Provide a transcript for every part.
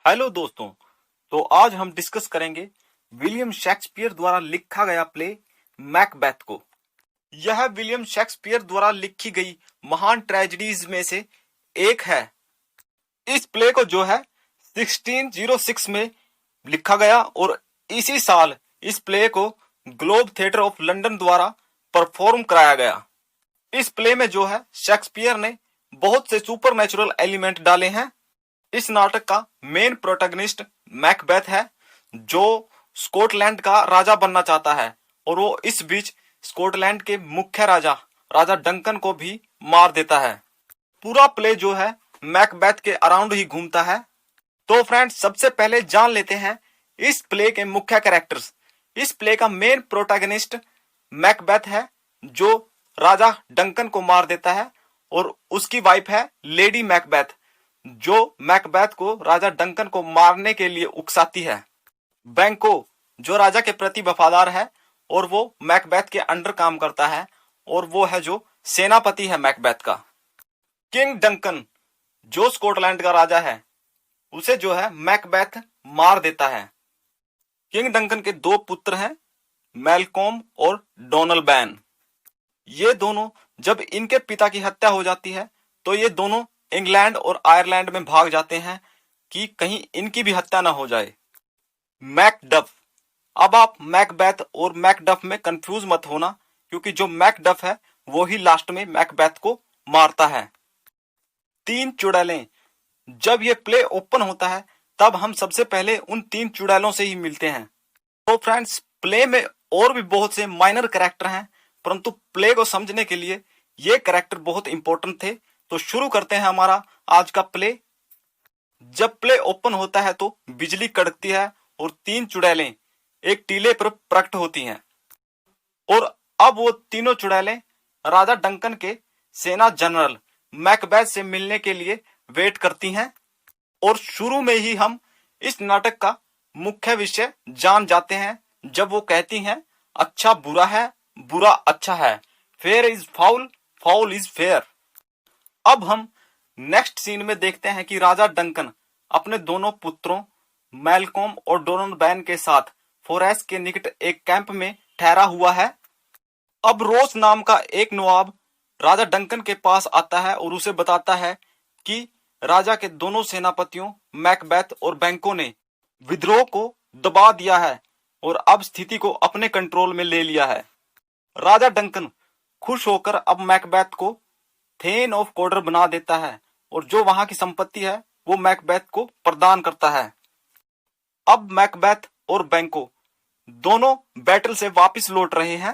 Hello दोस्तों। तो आज हम डिस्कस करेंगे विलियम शेक्सपियर द्वारा लिखा गया प्ले मैकबेथ को। यह विलियम शेक्सपियर द्वारा लिखी गई महान ट्रेजेडीज में से एक है। इस प्ले को जो है 1606 में लिखा गया और इसी साल इस प्ले को ग्लोब थिएटर ऑफ लंदन द्वारा परफॉर्म कराया गया। इस प्ले में जो है शेक्सपियर ने बहुत से सुपरनैचुरल एलिमेंट डाले हैं। इस नाटक का मेन प्रोटैगनिस्ट मैकबेथ है, जो स्कॉटलैंड का राजा बनना चाहता है और वो इस बीच स्कॉटलैंड के मुख्य राजा डंकन को भी मार देता है। पूरा प्ले जो है मैकबेथ के अराउंड ही घूमता है। तो फ्रेंड्स, सबसे पहले जान लेते हैं इस प्ले के मुख्य कैरेक्टर्स। इस प्ले का मेन प्रोटैगनिस्ट मैकबेथ है, जो राजा डंकन को मार देता है, और उसकी वाइफ है लेडी मैकबेथ, जो मैकबेथ को राजा डंकन को मारने के लिए उकसाती है। बैंको, जो राजा के प्रति वफादार है और वो मैकबेथ के अंडर काम करता है, और वो है जो सेनापति है मैकबेथ का। किंग डंकन, जो स्कॉटलैंड का राजा है, उसे जो है मैकबेथ मार देता है। किंग डंकन के दो पुत्र हैं, मैलकॉम और डोनलबैन। ये दोनों, जब इनके पिता की हत्या हो जाती है तो ये दोनों इंग्लैंड और आयरलैंड में भाग जाते हैं कि कहीं इनकी भी हत्या ना हो जाए। मैकडफ, अब आप मैकबेथ और मैकडफ में कंफ्यूज मत होना, क्योंकि जो मैकडफ है वो ही लास्ट में मैकबेथ को मारता है। तीन चुड़ैलें, जब ये प्ले ओपन होता है तब हम सबसे पहले उन तीन चुड़ैलों से ही मिलते हैं। तो फ्रेंड्स, प्ले में और भी बहुत से माइनर कैरेक्टर हैं, परंतु प्ले को समझने के लिए ये कैरेक्टर बहुत इंपॉर्टेंट थे। तो शुरू करते हैं हमारा आज का प्ले। जब प्ले ओपन होता है तो बिजली कड़कती है और तीन चुड़ैलें एक टीले पर प्रकट होती हैं, और अब वो तीनों चुड़ैलें राजा डंकन के सेना जनरल मैकबेथ से मिलने के लिए वेट करती हैं। और शुरू में ही हम इस नाटक का मुख्य विषय जान जाते हैं, जब वो कहती हैं अच्छा बुरा है, बुरा अच्छा है, fair is foul, foul is fair. अब हम नेक्स्ट सीन में देखते हैं कि राजा डंकन अपने दोनों पुत्रों मैलकॉम और डोनलबैन के साथ फॉरेस्ट के निकट एक कैंप में ठहरा हुआ है। अब रोस नाम का एक नवाब राजा डंकन के पास आता है और उसे बताता है कि राजा के दोनों सेनापतियों मैकबेथ और बैंको ने विद्रोह को दबा दिया है और अब स्थिति को अपने कंट्रोल में ले लिया है। राजा डंकन खुश होकर अब मैकबेथ को थेन ऑफ कॉर्डर बना देता है और जो वहां की संपत्ति है वो मैकबेथ को प्रदान करता है। अब मैकबेथ और बैंको दोनों बैटल से वापस लौट रहे हैं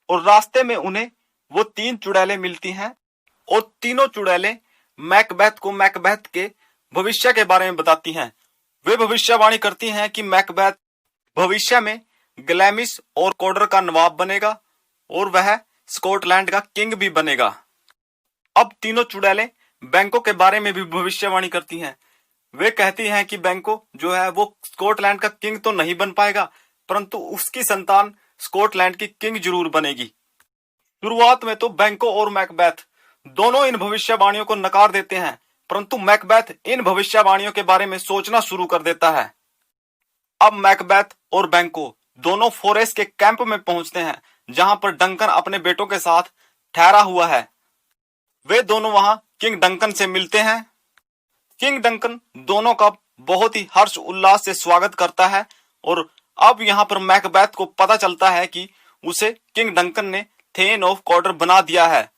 और रास्ते में उन्हें वो तीन चुड़ैलें मिलती हैं, और तीनों चुड़ैलें मैकबेथ को मैकबेथ के भविष्य के बारे में बताती हैं। वे भविष्यवाणी करती हैं कि मैकबेथ भविष्य में ग्लैमिस और कॉर्डर का नवाब बनेगा और वह स्कॉटलैंड का किंग भी बनेगा। अब तीनों चुड़ैलें बैंको के बारे में भी भविष्यवाणी करती हैं। वे कहती हैं कि बैंको जो है वो स्कॉटलैंड का किंग तो नहीं बन पाएगा, परंतु उसकी संतान स्कॉटलैंड की किंग जरूर बनेगी। शुरुआत में तो बैंको और मैकबेथ दोनों इन भविष्यवाणियों को नकार देते हैं, परंतु मैकबेथ इन भविष्यवाणियों के बारे में सोचना शुरू कर देता है। अब मैकबेथ और बैंको दोनों फॉरेस्ट के कैंप में पहुंचते हैं, जहां पर डंकन अपने बेटों के साथ ठहरा हुआ है। वे दोनों वहां किंग डंकन से मिलते हैं। किंग डंकन दोनों का बहुत ही हर्ष उल्लास से स्वागत करता है, और अब यहाँ पर मैकबेथ को पता चलता है कि उसे किंग डंकन ने थेन ऑफ कॉर्डर बना दिया है।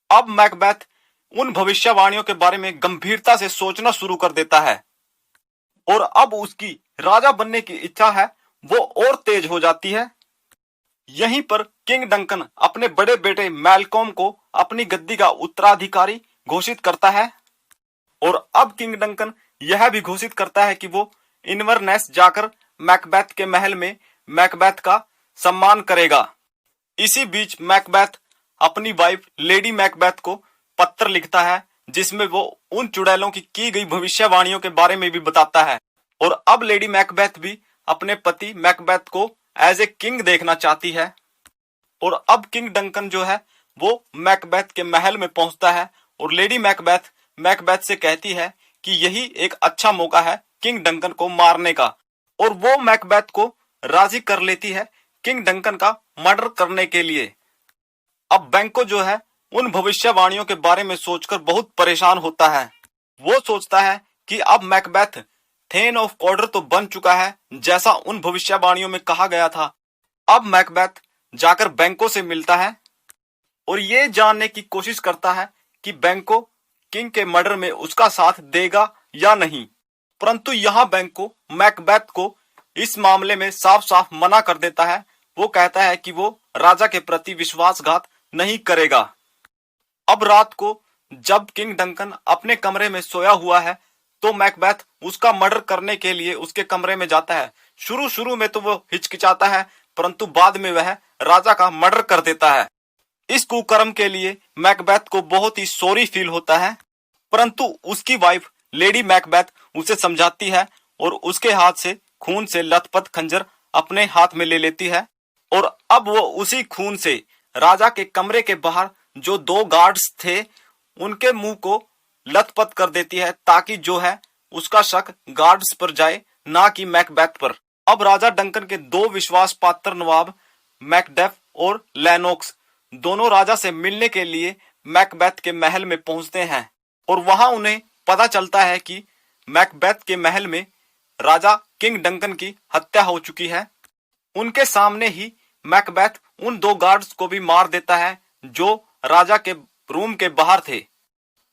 अब मैकबेथ उन भविष्यवाणियों के बारे में गंभीरता से सोचना शुरू कर देता है, और अब उसकी राजा बनने की इच्छा है वो और तेज हो जाती है। यहीं पर किंग डंकन अपने बड़े बेटे मैलकॉम को अपनी गद्दी का उत्तराधिकारी घोषित करता है, और अब किंग डंकन यह भी घोषित करता है कि वो इन्वरनेस जाकर मैकबेथ के महल में मैकबेथ का सम्मान करेगा। इसी बीच मैकबेथ अपनी वाइफ लेडी मैकबेथ को पत्र लिखता है, जिसमें वो उन चुड़ैलों की गई भविष्यवाणियों के बारे में भी बताता है, और अब लेडी मैकबेथ भी अपने पति मैकबेथ को एज ए किंग देखना चाहती है। और अब किंग डंकन जो है वो मैकबेथ के महल में पहुंचता है, और लेडी मैकबेथ मैकबेथ से कहती है कि यही एक अच्छा मौका है किंग डंकन को मारने का, और वो मैकबेथ को राजी कर लेती है किंग डंकन का मर्डर करने के लिए। अब बैंको जो है उन भविष्यवाणियों के बारे में सोचकर बहुत परेशान होता है। वो सोचता है कि अब मैकबेथ थेन ऑफ कॉर्डर तो बन चुका है जैसा उन भविष्यवाणियों में कहा गया था। अब मैकबेथ जाकर बैंको से मिलता है और ये जानने की कोशिश करता है कि बैंको किंग के मर्डर में उसका साथ देगा या नहीं, परंतु यहाँ बैंको मैकबेथ को इस मामले में साफ साफ मना कर देता है। वो कहता है कि वो राजा के प्रति विश्वासघात नहीं करेगा। अब रात को जब किंग डंकन अपने कमरे में सोया हुआ है तो मैकबेथ उसका मर्डर करने के लिए उसके कमरे में जाता है। शुरू शुरू में तो वो हिचकिचाता है, परंतु बाद में वह राजा का मर्डर कर देता है। इस कुकर्म के लिए मैकबेथ को बहुत ही सॉरी फील होता है, परंतु उसकी वाइफ लेडी मैकबेथ उसे समझाती है और उसके हाथ से खून से लथपथ खंजर अपने हाथ में ले लेती है, और अब वो उसी खून से राजा के कमरे के बाहर जो 2 गार्ड्स थे उनके मुंह को लथपथ कर देती है, ताकि जो है उसका शक गार्ड्स पर जाए ना कि मैकबेथ पर। अब राजा डंकन के 2 विश्वास पात्र नवाब मैकडेफ और लेनोक्स दोनों राजा से मिलने के लिए मैकबेथ के महल में पहुंचते हैं, और वहां उन्हें पता चलता है कि मैकबेथ के महल में राजा किंग डंकन की हत्या हो चुकी है। उनके सामने ही मैकबेथ उन 2 गार्ड्स को भी मार देता है जो राजा के रूम के बाहर थे।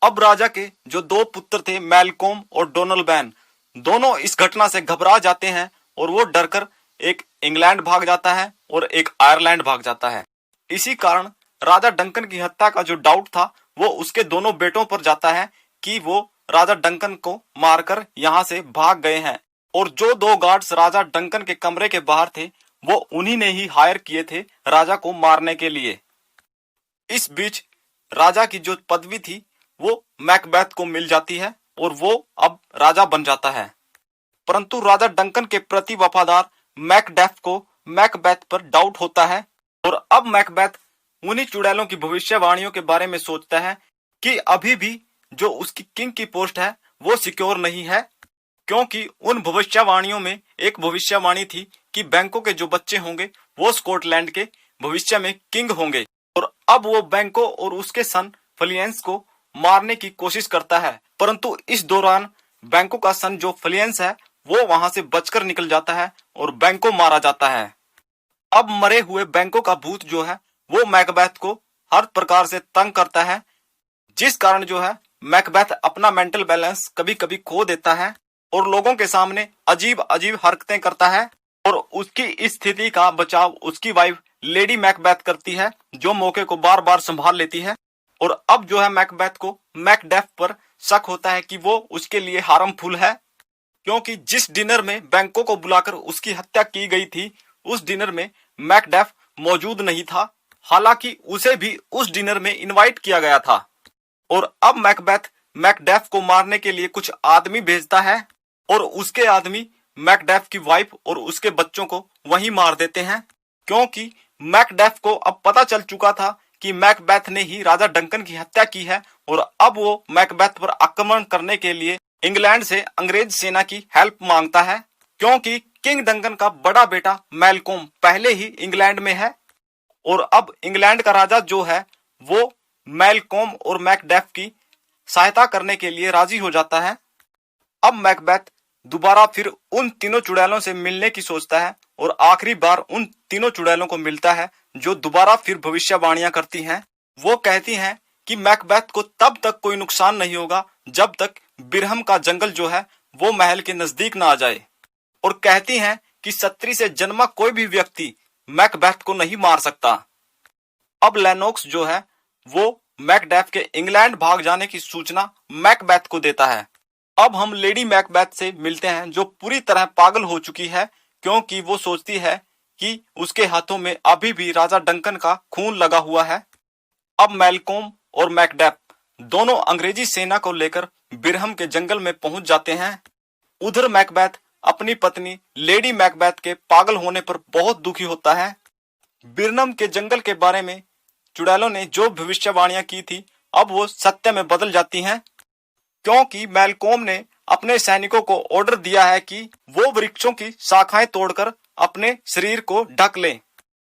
अब राजा के जो 2 पुत्र थे मैलकोम और डोनलबैन दोनों इस घटना से घबरा जाते हैं और वो डरकर एक इंग्लैंड भाग जाता है और एक आयरलैंड भाग जाता है। इसी कारण राजा डंकन की हत्या का जो डाउट था वो उसके दोनों बेटों पर जाता है कि वो राजा डंकन को मारकर यहाँ से भाग गए हैं, और जो 2 गार्ड्स राजा डंकन के कमरे के बाहर थे वो उन्हीं ने ही हायर किए थे राजा को मारने के लिए। इस बीच राजा की जो पदवी थी वो मैकबेथ को मिल जाती है और वो अब राजा बन जाता है, परंतु राजा डंकन के प्रति वफादार मैकडेफ को मैकबेथ पर डाउट होता है, और अब मैकबेथ उन्हीं चुड़ैलों की भविष्यवाणियों के बारे में सोचता है कि अभी भी जो उसकी किंग की पोस्ट है वो सिक्योर नहीं है, क्योंकि उन भविष्यवाणियों में एक भविष्यवाणी थी कि बैंको के जो बच्चे होंगे वो स्कॉटलैंड के भविष्य में किंग होंगे, और अब वो बैंको और उसके सन फ्लियंस को मारने की कोशिश करता है, परंतु इस दौरान बैंको का सन जो फ्लियंस है वो वहां से बचकर निकल जाता है और बैंको मारा जाता है। अब मरे हुए बैंको का भूत जो है वो मैकबेथ को हर प्रकार से तंग करता है, जिस कारण जो है मैकबेथ अपना मेंटल बैलेंस कभी कभी खो देता है और लोगों के सामने अजीब अजीब हरकतें करता है, और उसकी इस स्थिति का बचाव उसकी वाइफ लेडी मैकबेथ करती है जो मौके को बार बार संभाल लेती है। और अब जो है मैकबेथ को मैकडेफ पर शक होता है कि वो उसके लिए हार्मफुल है, क्योंकि जिस डिनर में बैंको को बुलाकर उसकी हत्या की गई थी उस डिनर में मैकडेफ मौजूद नहीं था, हालांकि उसे भी उस डिनर में इनवाइट किया गया था। और अब मैकबेथ मैकडेफ को मारने के लिए कुछ आदमी भेजता है, और उसके आदमी मैकडेफ की वाइफ और उसके बच्चों को वहीं मार देते हैं, क्योंकि मैकडेफ को अब पता चल चुका था कि मैकबेथ ने ही राजा डंकन की हत्या की है, और अब वो मैकबेथ पर आक्रमण करने के लिए इंग्लैंड से अंग्रेज सेना की हेल्प मांगता है, क्योंकि किंग डंकन का बड़ा बेटा मैलकोम पहले ही इंग्लैंड में है, और अब इंग्लैंड का राजा जो है वो मैलकोम और मैकडेफ की सहायता करने के लिए राजी हो जाता है। अब मैकबेथ दोबारा फिर उन तीनों चुड़ैलों से मिलने की सोचता है, और आखिरी बार उन तीनों चुड़ैलों को मिलता है जो दोबारा फिर भविष्यवाणियां करती हैं। वो कहती हैं कि मैकबेथ को तब तक कोई नुकसान नहीं होगा जब तक बिरहम का जंगल जो है वो महल के नजदीक ना आ जाए, और कहती हैं कि सत्री से जन्मा कोई भी व्यक्ति मैकबेथ को नहीं मार सकता। अब लेनोक्स जो है वो मैकडेफ के इंग्लैंड भाग जाने की सूचना मैकबेथ को देता है। अब हम लेडी मैकबेथ से मिलते हैं जो पूरी तरह पागल हो चुकी है, क्योंकि वो सोचती है कि उसके हाथों में अभी भी राजा डंकन का खून लगा हुआ है। अब मैलकोम और मैकडेफ दोनों अंग्रेजी सेना को लेकर बिरहम के जंगल में पहुंच जाते हैं। उधर मैकबेथ अपनी पत्नी लेडी मैकबेथ के पागल होने पर बहुत दुखी होता है। बिरहम के जंगल के बारे में चुड़ैलों ने जो भविष्यवाणियां की थी अब वो सत्य में बदल जाती हैं। क्योंकि मैलकॉम ने अपने सैनिकों को ऑर्डर दिया है कि वो वृक्षों की शाखाएं तोड़कर अपने शरीर को ढक लें।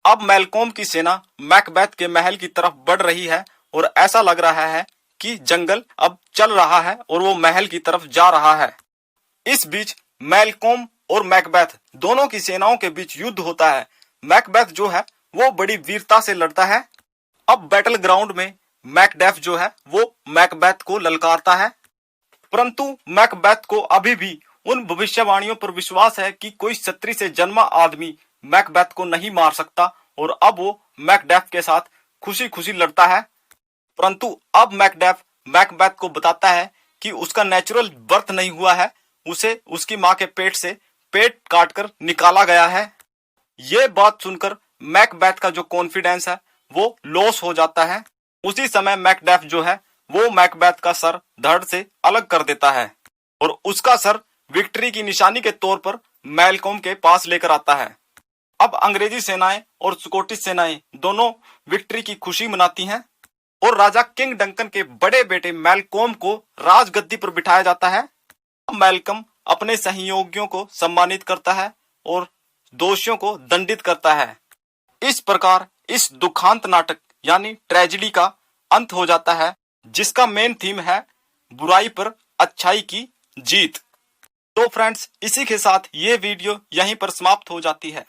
अब मैलकॉम की सेना मैकबेथ के महल की तरफ बढ़ रही है और ऐसा लग रहा है कि जंगल अब चल रहा है और वो महल की तरफ जा रहा है। इस बीच मैलकॉम और मैकबेथ दोनों की सेनाओं के बीच युद्ध होता है। मैकबेथ जो है वो बड़ी वीरता से लड़ता है। अब बैटल ग्राउंड में मैकडेफ जो है वो मैकबेथ को ललकारता है, परंतु मैकबेथ को अभी भी उन भविष्यवाणियों पर विश्वास है कि कोई क्षत्रिय से जन्मा आदमी मैकबेथ को नहीं मार सकता और अब वो मैकडेफ के साथ खुशी खुशी लड़ता है। परंतु अब मैकडेफ मैकबेथ को बताता है कि उसका नेचुरल बर्थ नहीं हुआ है, उसे उसकी माँ के पेट से पेट काटकर निकाला गया है। ये बात सुनकर मैकबेथ का जो कॉन्फिडेंस है वो लॉस हो जाता है। उसी समय मैकडेफ जो है वो मैकबेथ का सर धड़ से अलग कर देता है और उसका सर विक्ट्री की निशानी के तौर पर मैलकॉम के पास लेकर आता है। अब अंग्रेजी सेनाएं और स्कॉटिश सेनाएं दोनों विक्ट्री की खुशी मनाती हैं और राजा किंग डंकन के बड़े बेटे मैलकॉम को राजगद्दी पर बिठाया जाता है। अब मैलकॉम अपने सहयोगियों को सम्मानित करता है और दोषियों को दंडित करता है। इस प्रकार इस दुखांत नाटक यानी ट्रेजेडी का अंत हो जाता है, जिसका मेन थीम है बुराई पर अच्छाई की जीत। तो फ्रेंड्स, इसी के साथ ये वीडियो यहीं पर समाप्त हो जाती है।